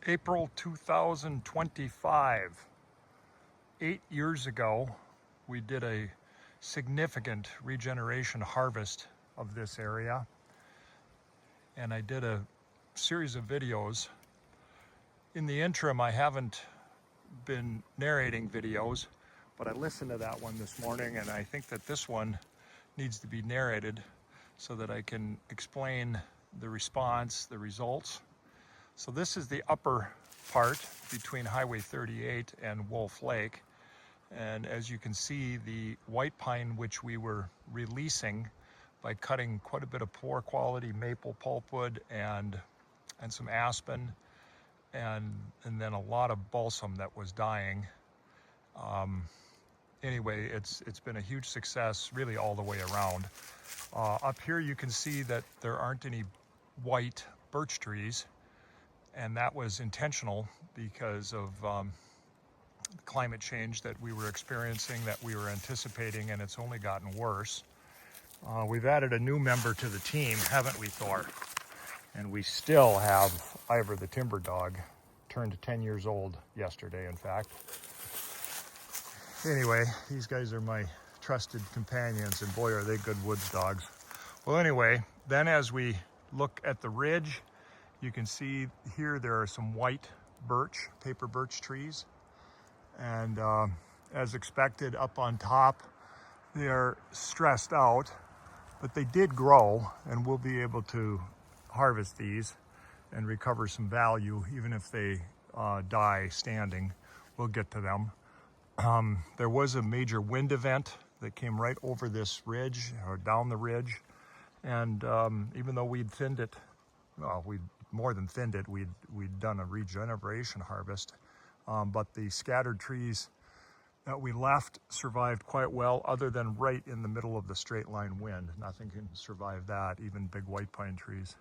April 2025. 8 years ago, we did a significant regeneration harvest of this area. And I did a series of videos. In the interim, I haven't been narrating videos, but I listened to that one this morning, and I think that this one needs to be narrated so that I can explain the response, the results. So this is the upper part between Highway 38 and Wolf Lake. And as you can see, the white pine, which we were releasing by cutting quite a bit of poor quality maple pulpwood and some aspen, and then a lot of balsam that was dying. Anyway, it's been a huge success really all the way around. Up here you can see that there aren't any white birch trees, and that was intentional because of climate change that we were experiencing, that we were anticipating, and it's only gotten worse. We've added a new member to the team, haven't we, Thor? And we still have Ivor the timber dog, turned 10 years old yesterday, in fact. Anyway, these guys are my trusted companions, and boy, are they good woods dogs. Well, anyway, then as we look at the ridge, you can see here there are some white birch, paper birch trees. And as expected, up on top, they are stressed out, but they did grow, and we'll be able to harvest these and recover some value, even if they die standing. We'll get to them. There was a major wind event that came right over this ridge, or down the ridge, and even though we'd thinned it, well, we'd more than thinned it, we'd done a regeneration harvest, but the scattered trees that we left survived quite well, other than right in the middle of the straight line wind. Nothing can survive that, even big white pine trees.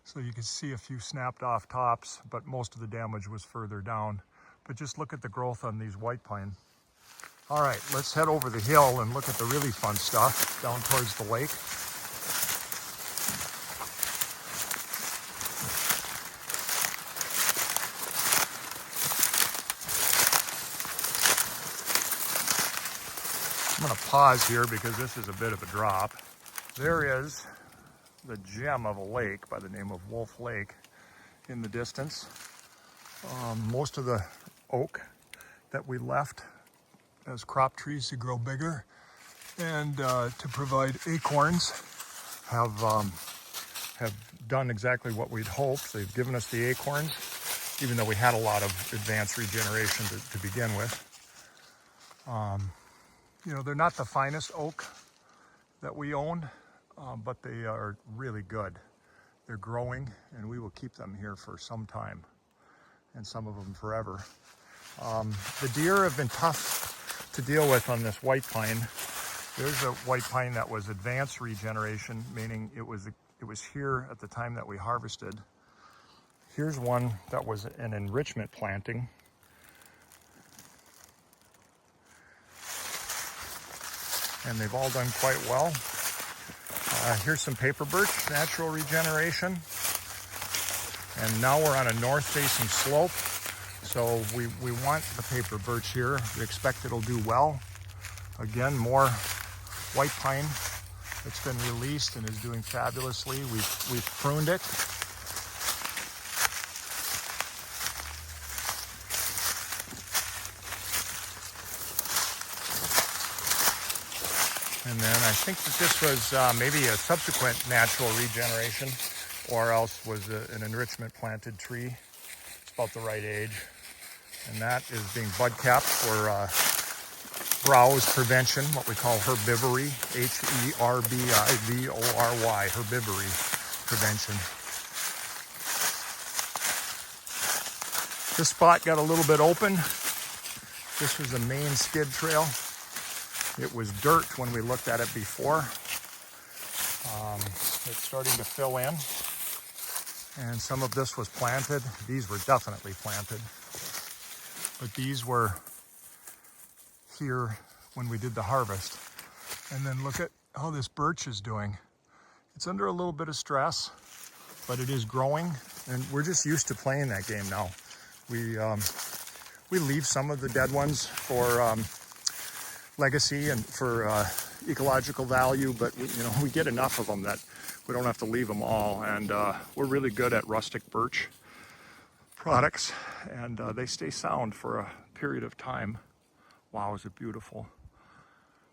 So you can see a few snapped off tops, but most of the damage was further down. But just look at the growth on these white pine. All right, let's head over the hill and look at the really fun stuff down towards the lake. I'm going to pause here because this is a bit of a drop. There is the gem of a lake by the name of Wolf Lake in the distance. Most of the oak that we left as crop trees to grow bigger and to provide acorns have done exactly what we'd hoped. They've given us the acorns, even though we had a lot of advanced regeneration to begin with. You know, they're not the finest oak that we own, but they are really good. They're growing, and we will keep them here for some time, and some of them forever. The deer have been tough to deal with on this white pine. There's a white pine that was advanced regeneration, meaning it was here at the time that we harvested. Here's one that was an enrichment planting. And they've all done quite well. Here's some paper birch, natural regeneration. And now we're on a north-facing slope. So we want the paper birch here. We expect it'll do well. Again, more white pine that's been released and is doing fabulously. We've pruned it. And then I think that this was maybe a subsequent natural regeneration, or else was an enrichment planted tree. It's about the right age. And that is being bud capped for browse prevention, what we call herbivory, H-E-R-B-I-V-O-R-Y, herbivory prevention. This spot got a little bit open. This was the main skid trail. It was dirt when we looked at it before. It's starting to fill in. And some of this was planted. These were definitely planted. But these were here when we did the harvest. And then look at how this birch is doing. It's under a little bit of stress, but it is growing. And we're just used to playing that game now. We leave some of the dead ones for legacy and for ecological value, but we get enough of them that we don't have to leave them all. And we're really good at rustic birch products, and they stay sound for a period of time. Wow, is it beautiful.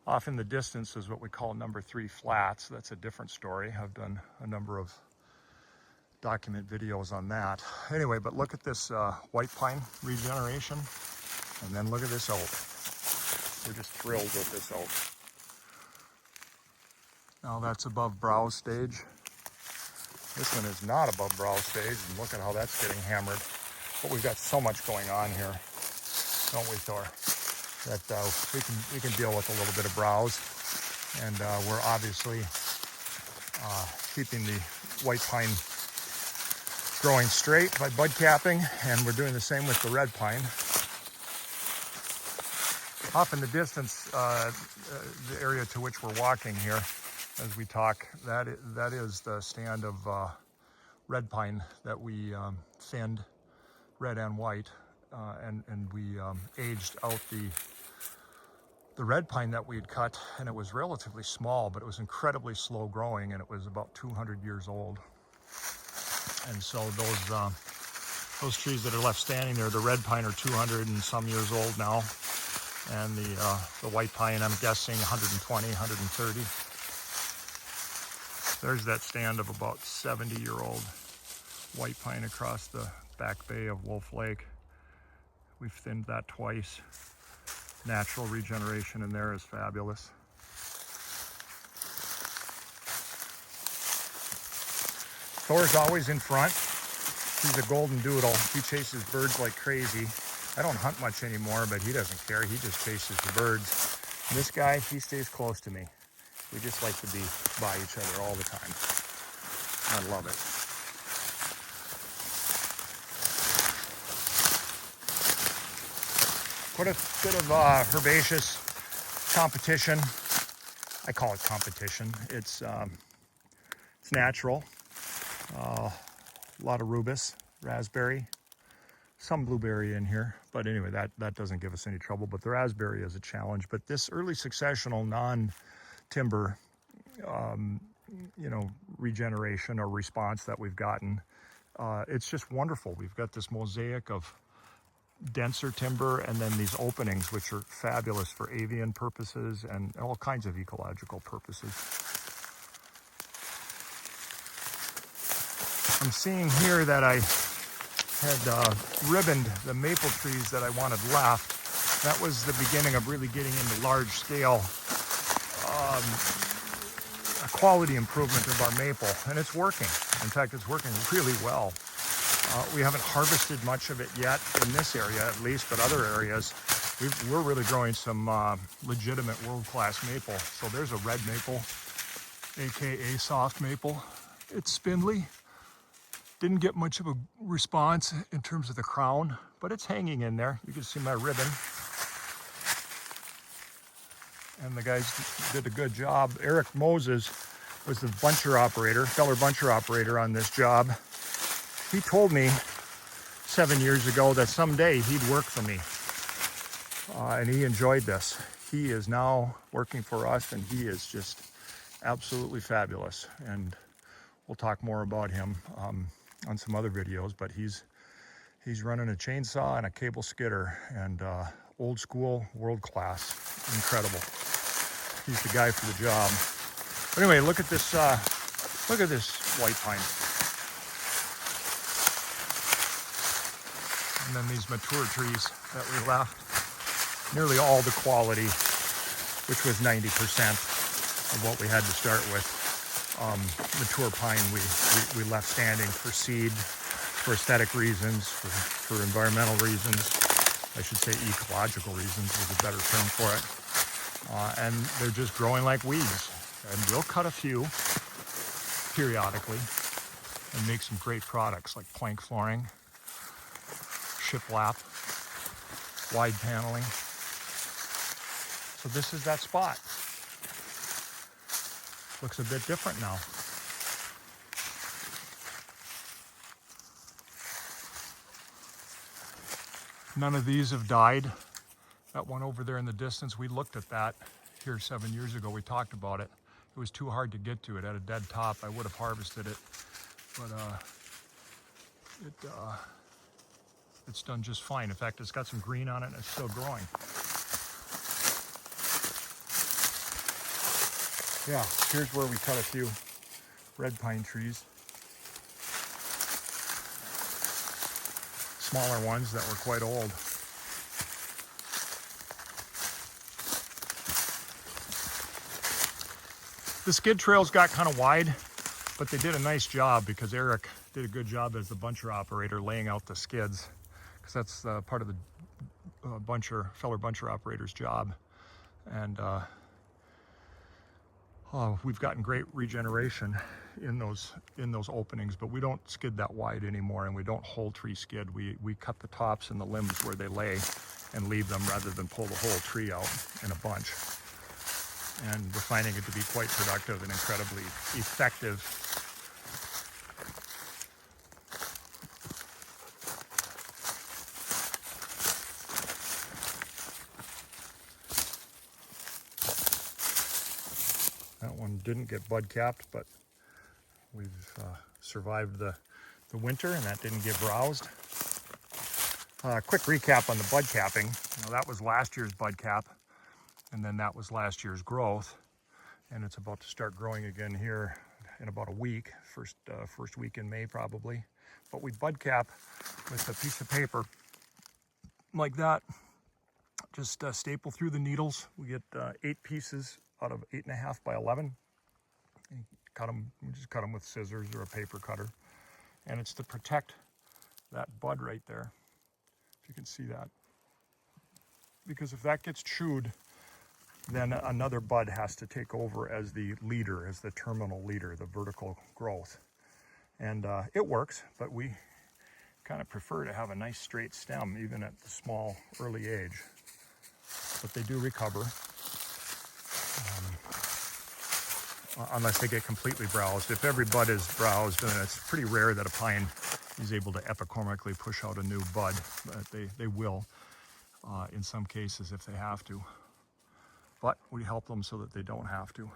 Off in the distance is what we call number 3 flats. That's a different story. I've done a number of document videos on that. Anyway, but look at this white pine regeneration, and then look at this oak. We're just thrilled with this oak. Now that's above browse stage. This one is not above browse stage, and look at how that's getting hammered. But we've got so much going on here, don't we, Thor? That we can deal with a little bit of browse, and we're obviously keeping the white pine growing straight by bud capping, and we're doing the same with the red pine. Off in the distance, the area to which we're walking here as we talk, that is the stand of red pine that we thinned, red and white, and we aged out the red pine that we had cut, and it was relatively small, but it was incredibly slow growing, and it was about 200 years old. And so those trees that are left standing there, the red pine are 200 and some years old now, and the white pine, I'm guessing 120, 130. There's that stand of about 70-year-old white pine across the back bay of Wolf Lake. We've thinned that twice. Natural regeneration in there is fabulous. Thor's always in front. He's a golden doodle. He chases birds like crazy. I don't hunt much anymore, but he doesn't care. He just chases the birds. And this guy, he stays close to me. We just like to be by each other all the time. I love it. Quite a bit of herbaceous competition. I call it competition. It's natural. A lot of rubus, raspberry, some blueberry in here. But anyway, that doesn't give us any trouble. But the raspberry is a challenge. But this early successional non-timber, regeneration or response that we've gotten, it's just wonderful. We've got this mosaic of denser timber and then these openings, which are fabulous for avian purposes and all kinds of ecological purposes. I'm seeing here that I had ribboned the maple trees that I wanted left. That was the beginning of really getting into large scale quality improvement of our maple, and it's working. In fact, it's working really well. We haven't harvested much of it yet in this area, at least, but other areas, we're really growing some legitimate world-class maple. So there's a red maple, AKA soft maple. It's spindly. Didn't get much of a response in terms of the crown, but it's hanging in there. You can see my ribbon. And the guys did a good job. Eric Moses was the buncher operator, feller buncher operator on this job. He told me 7 years ago that someday he'd work for me, and he enjoyed this. He is now working for us, and he is just absolutely fabulous. And we'll talk more about him on some other videos, but he's running a chainsaw and a cable skidder, and old school, world class, incredible. He's the guy for the job. But anyway, look at this white pine. And then these mature trees that we left, nearly all the quality, which was 90% of what we had to start with. Mature pine we left standing for seed, for aesthetic reasons, for environmental reasons. I should say ecological reasons is a better term for it. And they're just growing like weeds. And we'll cut a few periodically and make some great products like plank flooring, shiplap, wide paneling. So this is that spot. Looks a bit different now. None of these have died. That one over there in the distance, we looked at that here 7 years ago. We talked about it. It was too hard to get to. It had a dead top. I would have harvested it, but it's done just fine. In fact, it's got some green on it and it's still growing. Yeah, here's where we cut a few red pine trees. Smaller ones that were quite old. The skid trails got kind of wide, but they did a nice job because Eric did a good job as the buncher operator laying out the skids, because that's part of the fellow buncher operator's job. And we've gotten great regeneration in those openings, but we don't skid that wide anymore, and we don't whole tree skid. We cut the tops and the limbs where they lay and leave them rather than pull the whole tree out in a bunch. And we're finding it to be quite productive and incredibly effective. That one didn't get bud capped, but we've survived the winter, and that didn't get browsed. Quick recap on the bud capping. That was last year's bud cap, and then that was last year's growth, and it's about to start growing again here in about a week, first week in May probably. But we bud cap with a piece of paper like that, just staple through the needles. We get 8 pieces out of 8.5 by 11. And we just cut them with scissors or a paper cutter, and it's to protect that bud right there, if you can see that, because if that gets chewed, then another bud has to take over as the leader, as the terminal leader, the vertical growth. And it works, but we kind of prefer to have a nice straight stem, even at the small early age. But they do recover, unless they get completely browsed. If every bud is browsed, then it's pretty rare that a pine is able to epicomically push out a new bud, but they will in some cases if they have to. But we help them so that they don't have to.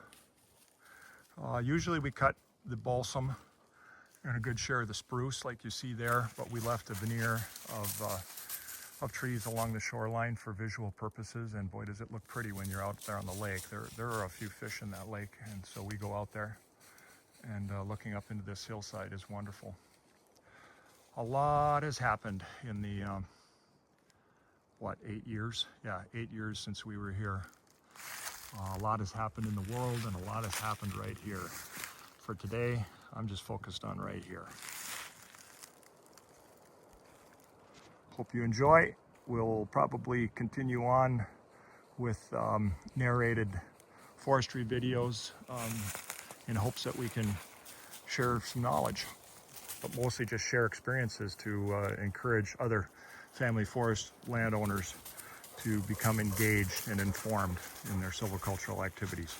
Usually we cut the balsam and a good share of the spruce like you see there, but we left a veneer of trees along the shoreline for visual purposes, and boy does it look pretty when you're out there on the lake. There are a few fish in that lake, and so we go out there, and looking up into this hillside is wonderful. A lot has happened in the, 8 years? Yeah, 8 years since we were here. A lot has happened in the world, and a lot has happened right here. For today, I'm just focused on right here. Hope you enjoy. We'll probably continue on with narrated forestry videos in hopes that we can share some knowledge, but mostly just share experiences to encourage other family forest landowners to become engaged and informed in their silvicultural activities.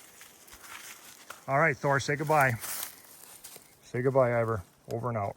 All right, Thor, say goodbye. Say goodbye, Ivor. Over and out.